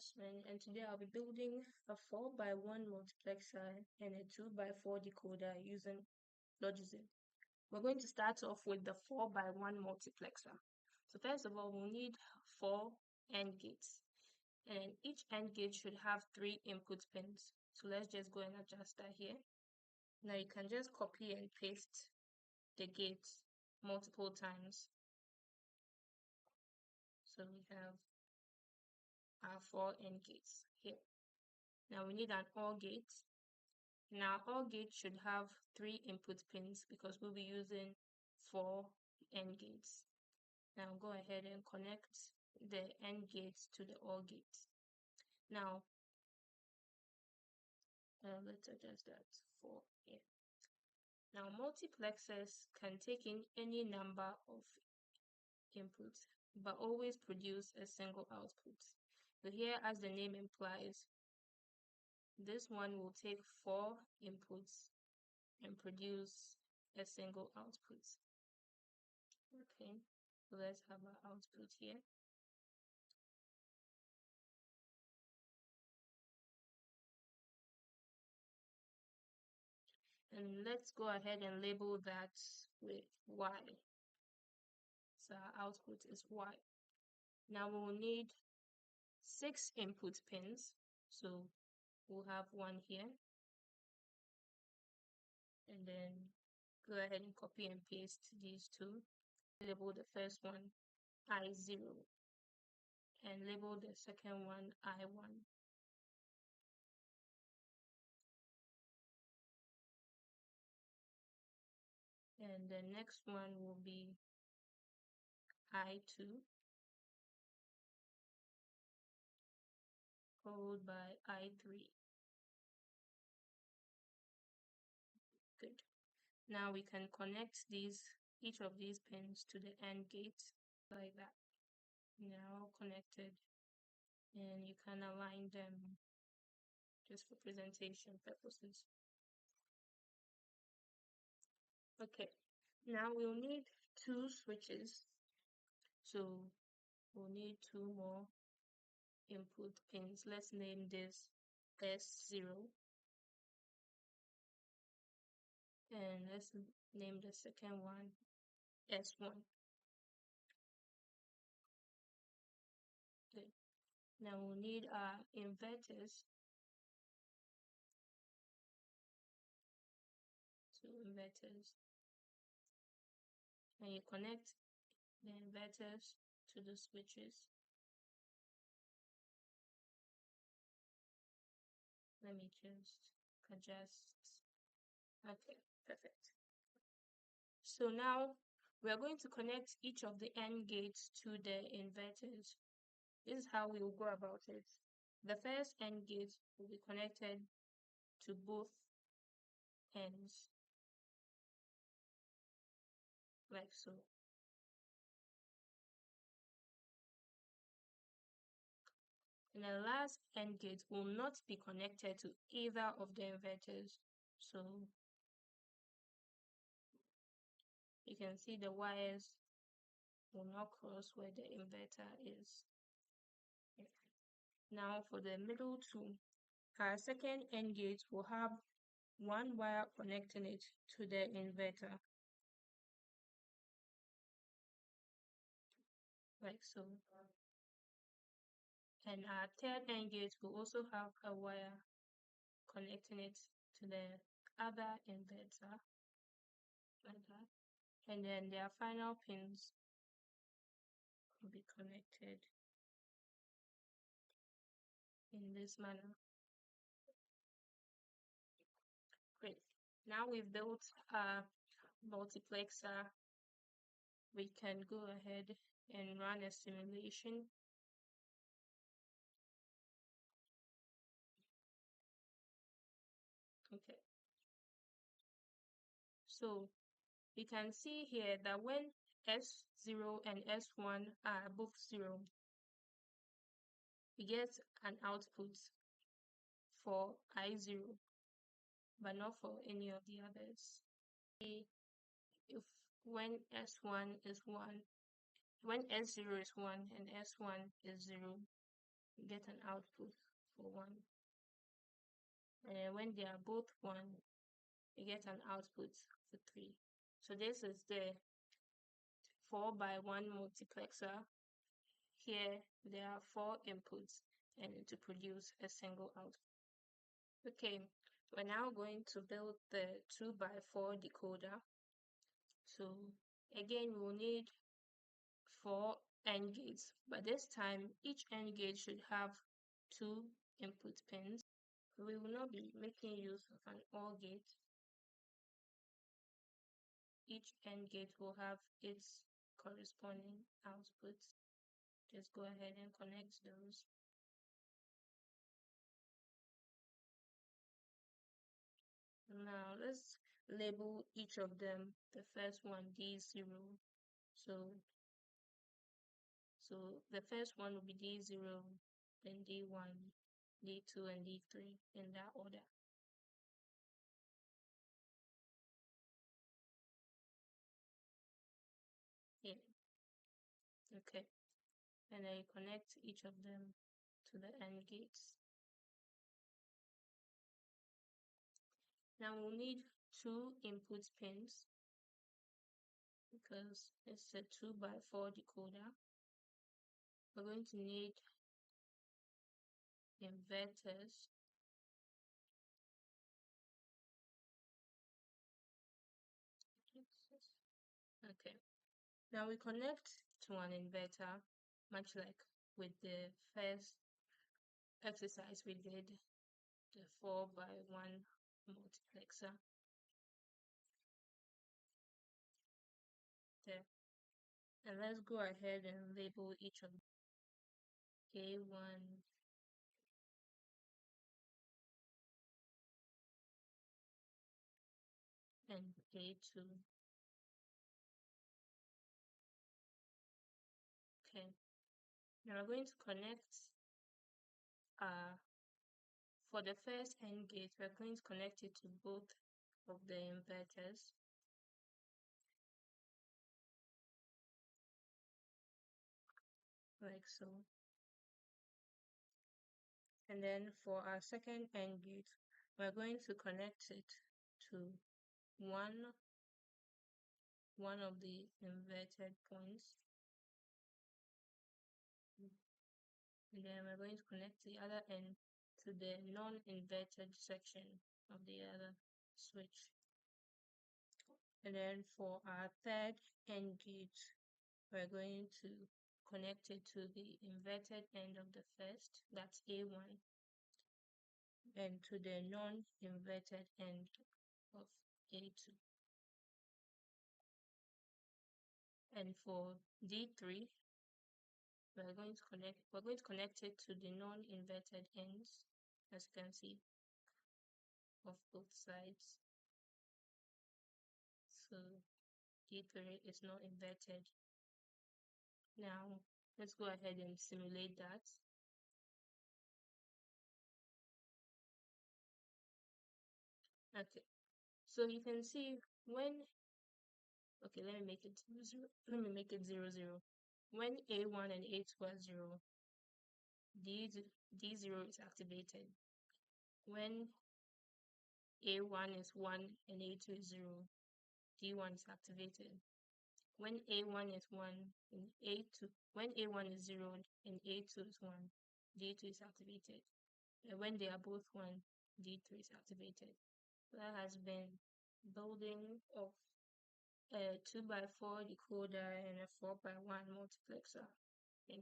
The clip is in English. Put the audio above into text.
Jasmine, and today I'll be building a 4x1 multiplexer and a 2x4 decoder using Logism. We're going to start off with the 4x1 multiplexer. So first of all, we'll need 4 AND gates, and each AND gate should have 3 input pins. So let's just go and adjust that here. Now you can just copy and paste the gates multiple times. So we have our 4 AND gates here. Now we need an OR gate. Now OR gate should have 3 input pins because we'll be using 4 AND gates. Now go ahead and connect the AND gates to the OR gate. Now let's adjust that for here. Now multiplexers can take in any number of inputs but always produce a single output. So here, as the name implies, this one will take 4 inputs and produce a single output. Okay, so let's have our output here. And let's go ahead and label that with Y. So our output is Y. Now we will need 6 input pins. So we'll have one here. And then go ahead and copy and paste these two. Label the first one I0 and label the second one I1. And the next one will be I2, followed by I3. Good. Now we can connect each of these pins to the AND gate like that. Now connected, and you can align them just for presentation purposes. Okay, now we'll need 2 switches. So we'll need 2 more input pins. Let's name this S0. And let's name the second one S1. Good. Now we'll need our inverters. 2 inverters. And you connect the inverters to the switches. Let me just adjust. Okay, perfect. So now we are going to connect each of the AND gates to the inverters. This is how we will go about it. The first AND gate will be connected to both ends, like so. And the last AND gate will not be connected to either of the inverters. So you can see the wires will not cross where the inverter is. Now for the middle two, our second AND gate will have one wire connecting it to the inverter, like so. And our third AND gate will also have a wire connecting it to the other inverter, like that. And then their final pins will be connected in this manner. Great. Now we've built a multiplexer. We can go ahead and run a simulation. Okay. So we can see here that when S0 and S1 are both 0, we get an output for I0, but not for any of the others. If when S1 is 1, when S0 is 1 and S1 is 0, you get an output for 1. And when they are both 1, you get an output for 3. So this is the 4x1 multiplexer. Here there are 4 inputs and to produce a single output. Okay, we're now going to build the 2x4 decoder. So again, we'll need 4 AND gates, but this time each AND gate should have 2 input pins. We will not be making use of an OR gate. Each AND gate will have its corresponding outputs. Just go ahead and connect those. Now let's label each of them. The first one D0. So the first one will be D0, then D1, D2, and D3 in that order. Yeah. Okay. And I connect each of them to the AND gates. Now we'll need 2 input pins because it's a 2x4 decoder. We're going to need inverters. Okay. Now we connect to an inverter, much like with the first exercise we did, the 4x1 multiplexer. There. And let's go ahead and label each of them. A1, and A2. Okay. Now we're going to connect for the first AND gate, we're going to connect it to both of the inverters. Like so. And then for our second AND gate, we're going to connect it to one of the inverted points. And then we're going to connect the other end to the non-inverted section of the other switch. And then for our third AND gate, we're going to connect it to the inverted end of the first, that's A1, and to the non-inverted end of A2. And for D3, we're going to connect it to the non-inverted ends, as you can see, of both sides. So D3 is not inverted. Now let's go ahead and simulate that. Okay, so you can see when, okay, let me make it 0, 0. When A1 and A2 are 0, D0 is activated. When A1 is 1 and A2 is 0, D1 is activated. When A1 is 1 and A2, when A1 is 0 and A2 is 1, D2 is activated. And when they are both 1, D3 is activated. That has been building of a 2x4 decoder and a 4x1 multiplexer.